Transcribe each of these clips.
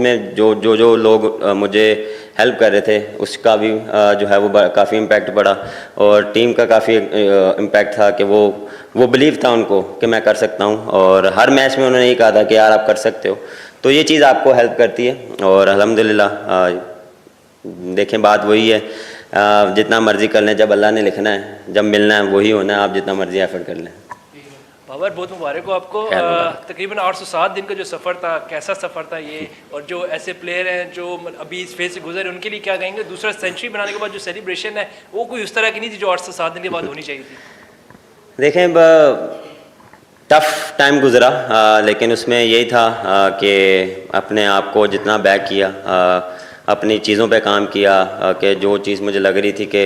उसमें जो लोग मुझे हेल्प कर रहे थे उसका भी जो है वो काफ़ी इम्पैक्ट पड़ा, और टीम का काफ़ी इम्पैक्ट था कि वो बिलीव था उनको कि मैं कर सकता हूँ, और हर मैच में उन्होंने यही कहा था कि यार आप कर सकते हो। तो ये चीज़ आपको हेल्प करती है, और अल्हम्दुलिल्लाह देखें बात वही है, जितना मर्ज़ी कर लें, जब अल्लाह ने लिखना है, जब मिलना है वही होना है, आप जितना मर्ज़ी एफर्ट कर लें। बाबर बहुत मुबारक हो आपको। तकरीबन 807 दिन का जो सफ़र था, कैसा सफ़र था ये, और जो ऐसे प्लेयर हैं जो अभी इस फेज से गुजरे उनके लिए क्या कहेंगे? दूसरा सेंचुरी बनाने के बाद जो सेलिब्रेशन है वो कोई उस तरह की नहीं थी जो 807 दिन के बाद होनी चाहिए थी। देखें टफ़ टाइम गुज़रा, लेकिन उसमें यही था कि अपने आप को जितना बैक किया, अपनी चीज़ों पे काम किया, कि जो चीज़ मुझे लग रही थी कि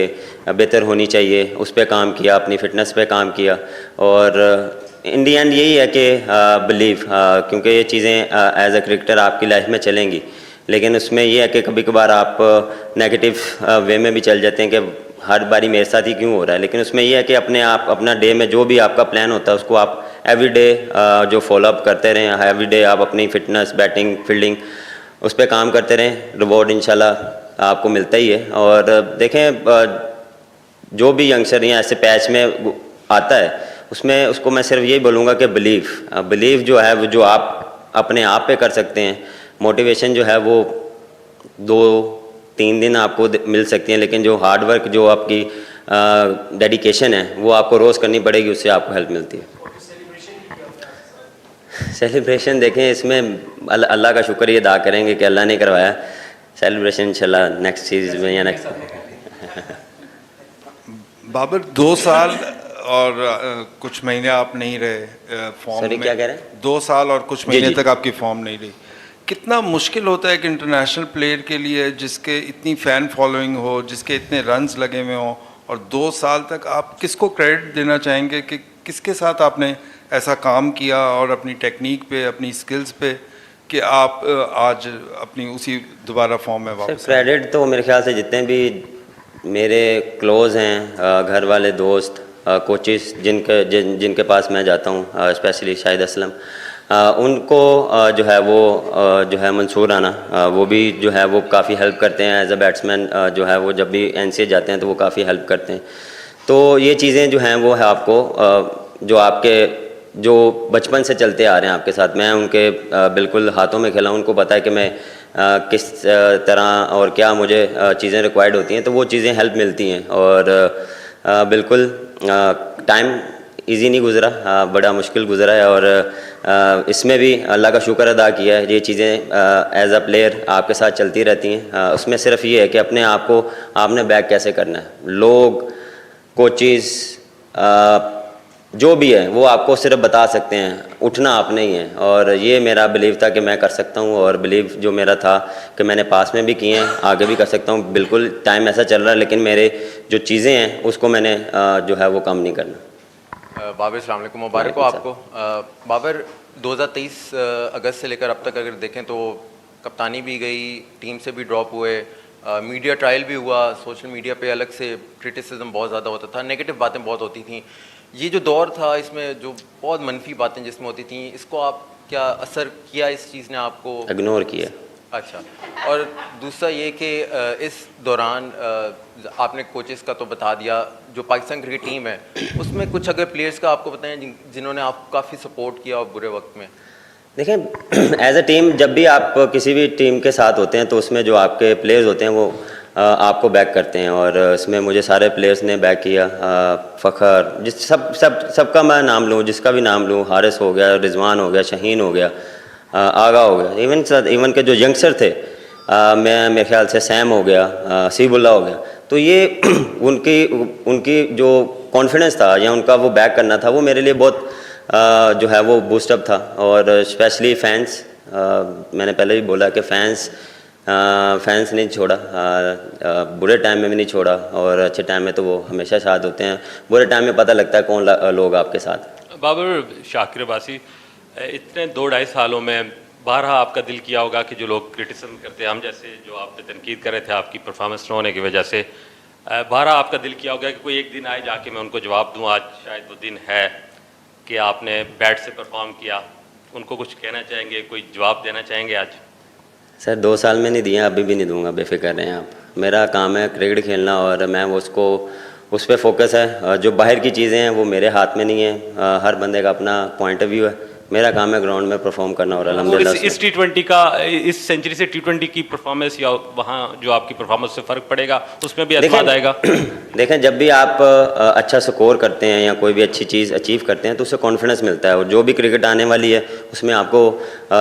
बेहतर होनी चाहिए उस पे काम किया, अपनी फ़िटनेस पे काम किया, और इन दी एंड यही है कि बिलीव, क्योंकि ये चीज़ें एज अ क्रिकेटर आपकी लाइफ में चलेंगी, लेकिन उसमें ये है कि कभी कभार आप नेगेटिव वे में भी चल जाते हैं कि हर बारी मेरे साथ ही क्यों हो रहा है, लेकिन उसमें यह है कि अपने आप अपना डे में जो भी आपका प्लान होता है उसको आप एवरी डे जो फॉलोअप करते रहें, एवरी डे आप अपनी फ़िटनेस, बैटिंग, फील्डिंग उस पर काम करते रहें, रिवॉर्ड इंशाल्लाह आपको मिलता ही है। और देखें जो भी यंगस्टर यहाँ ऐसे पैच में आता है उसमें उसको मैं सिर्फ यही बोलूँगा कि बिलीव जो है वो जो आप अपने आप पे कर सकते हैं, मोटिवेशन जो है वो 2-3 दिन आपको मिल सकती हैं, लेकिन जो हार्ड वर्क, जो आपकी डेडिकेशन है वो आपको रोज़ करनी पड़ेगी, उससे आपको हेल्प मिलती है। सेलिब्रेशन देखें इसमें अल्लाह का शुक्र ये अदा करेंगे कि अल्लाह ने करवाया, सेलिब्रेशन इंशाल्लाह नेक्स्ट सीरीज में या नेक्स्ट। बाबर 2 साल और कुछ महीने आप नहीं रहे फॉर्म में। क्या कह रहे हैं? 2 साल और कुछ महीने तक आपकी फॉर्म नहीं रही। कितना मुश्किल होता है कि इंटरनेशनल प्लेयर के लिए जिसके इतनी फ़ैन फॉलोइंग हो, जिसके इतने रन्स लगे हुए हों, और 2 साल तक आप किसको क्रेडिट देना चाहेंगे कि किसके साथ आपने ऐसा काम किया और अपनी टेक्निक पे, अपनी स्किल्स पे, कि आप आज अपनी उसी दोबारा फॉर्म में वापस? क्रेडिट तो मेरे ख्याल से जितने भी मेरे क्लोज़ हैं, घर वाले, दोस्त, कोचेस जिनके पास मैं जाता हूँ, स्पेशली शाहिद असलम, उनको जो है वो जो है मंसूर राना, वो भी जो है वो काफ़ी हेल्प करते हैं एज अ बैट्समैन, जो है वो जब भी एनसीए जाते हैं तो वो काफ़ी हेल्प करते हैं। तो ये चीज़ें जो हैं वो है आपको जो आपके जो बचपन से चलते आ रहे हैं आपके साथ, मैं उनके बिल्कुल हाथों में खेला हूँ, उनको पता है कि मैं किस तरह और क्या मुझे चीज़ें रिक्वायर्ड होती हैं, तो वो चीज़ें हेल्प मिलती हैं। और बिल्कुल टाइम इजी नहीं गुज़रा, बड़ा मुश्किल गुज़रा है, और इसमें भी अल्लाह का शुक्र अदा किया है। ये चीज़ें एज अ प्लेयर आपके साथ चलती रहती हैं, उसमें सिर्फ ये है कि अपने आप को आपने बैक कैसे करना है। लोग, कोचेस, जो भी है वो आपको सिर्फ बता सकते हैं, उठना आपने ही है। और ये मेरा बिलीव था कि मैं कर सकता हूँ, और बिलीव जो मेरा था कि मैंने पास में भी किए हैं, आगे भी कर सकता हूँ। बिल्कुल टाइम ऐसा चल रहा है, लेकिन मेरे जो चीज़ें हैं उसको मैंने जो है वो कम नहीं करना। बाबर अस्सलाम वालेकुम, मुबारक हो आपको। बाबर 2023 अगस्त से लेकर अब तक अगर देखें तो कप्तानी भी गई, टीम से भी ड्रॉप हुए, मीडिया ट्रायल भी हुआ, सोशल मीडिया पे अलग से क्रिटिसिज्म बहुत ज़्यादा होता था, नेगेटिव बातें बहुत होती थी। ये जो दौर था इसमें जो बहुत मनफी बातें जिसमें होती थी, इसको आप क्या असर किया इस चीज़ ने आपको? इग्नोर किया। अच्छा, और दूसरा ये कि इस दौरान आपने कोचेस का तो बता दिया, जो पाकिस्तान क्रिकेट टीम है उसमें कुछ अगर प्लेयर्स का आपको बताएं जिन्होंने आपको काफ़ी सपोर्ट किया और बुरे वक्त में? देखें एज अ टीम जब भी आप किसी भी टीम के साथ होते हैं तो उसमें जो आपके प्लेयर्स होते हैं वो आपको बैक करते हैं, और इसमें मुझे सारे प्लेयर्स ने बैक किया। फ़खर, जिस सबका मैं नाम लूँ, जिसका भी नाम लूँ, हारिस हो गया, रिजवान हो गया, शहीन हो गया, आगा हो गया, इवन के जो यंगस्टर थे, मैं मेरे ख्याल से सैम हो गया, सीबुल्ला हो गया, तो ये उनकी जो कॉन्फिडेंस था या उनका वो बैक करना था, वो मेरे लिए बहुत जो है वो बूस्टअप था। और स्पेशली फैंस, मैंने पहले भी बोला कि फैंस नहीं छोड़ा, बुरे टाइम में भी नहीं छोड़ा, और अच्छे टाइम में तो वो हमेशा साथ होते हैं, बुरे टाइम में पता लगता है कौन लोग आपके साथ। बाबर, शाकिर अब्बासी, इतने 2-2.5 सालों में बारहा आपका दिल किया होगा कि जो लोग क्रिटिसिज्म करते हैं, हम जैसे जो आप पे तनकीद कर रहे थे आपकी परफॉर्मेंस न होने की वजह से, बारहा आपका दिल किया होगा कि कोई एक दिन आए जाके मैं उनको जवाब दूँ। आज शायद वो दिन है कि आपने बैट से परफॉर्म किया, उनको कुछ कहना चाहेंगे, कोई जवाब देना चाहेंगे आज? सर 2 साल में नहीं दिए, अभी भी नहीं दूंगा, बेफिक्र रहें आप। मेरा काम है क्रिकेट खेलना और मैं उसको उस पर फोकस है। जो बाहर की चीज़ें हैं वो मेरे हाथ में नहीं है। हर बंदे का अपना पॉइंट ऑफ व्यू है। मेरा काम है ग्राउंड में परफॉर्म करना और वो अल्हम्दुलिल्लाह इस T20 का, इस सेंचुरी से T20 की परफॉर्मेंस या वहाँ जो आपकी परफॉर्मेंस से फ़र्क पड़ेगा, उसमें भी एतमाद आएगा? देखें, जब भी आप अच्छा स्कोर करते हैं या कोई भी अच्छी चीज़ अचीव करते हैं तो उससे कॉन्फिडेंस मिलता है, और जो भी क्रिकेट आने वाली है उसमें आपको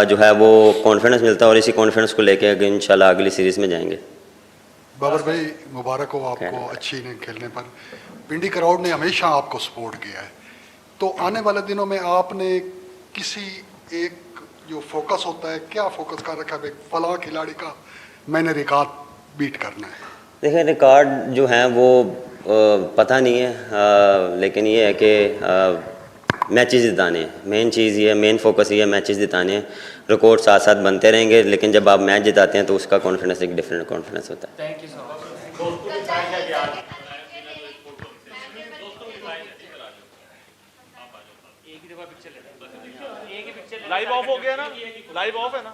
जो है वो कॉन्फिडेंस मिलता है, और इसी कॉन्फिडेंस को लेके इंशाल्लाह अगली सीरीज़ में जाएंगे। बाबर भाई, मुबारक हो आपको अच्छी इनिंग खेलने पर। पिंडी क्राउड ने हमेशा आपको सपोर्ट किया है, तो आने वाले दिनों में आपने किसी एक जो फोकस होता है, क्या फोकस कर रखा है फलां खिलाड़ी का मैंने रिकॉर्ड बीट करना है? देखिए, रिकॉर्ड जो हैं वो पता नहीं है, लेकिन ये है कि मैचेस जिताने हैं। मेन चीज़ ये है, मेन फोकस ये है, मैचेस जिताने हैं। रिकॉर्ड साथ साथ बनते रहेंगे, लेकिन जब आप मैच जिताते हैं तो उसका कॉन्फिडेंस एक डिफरेंट कॉन्फिडेंस होता है। Thank you so much. Live of हो गया ना, लाइव ऑफ है ना।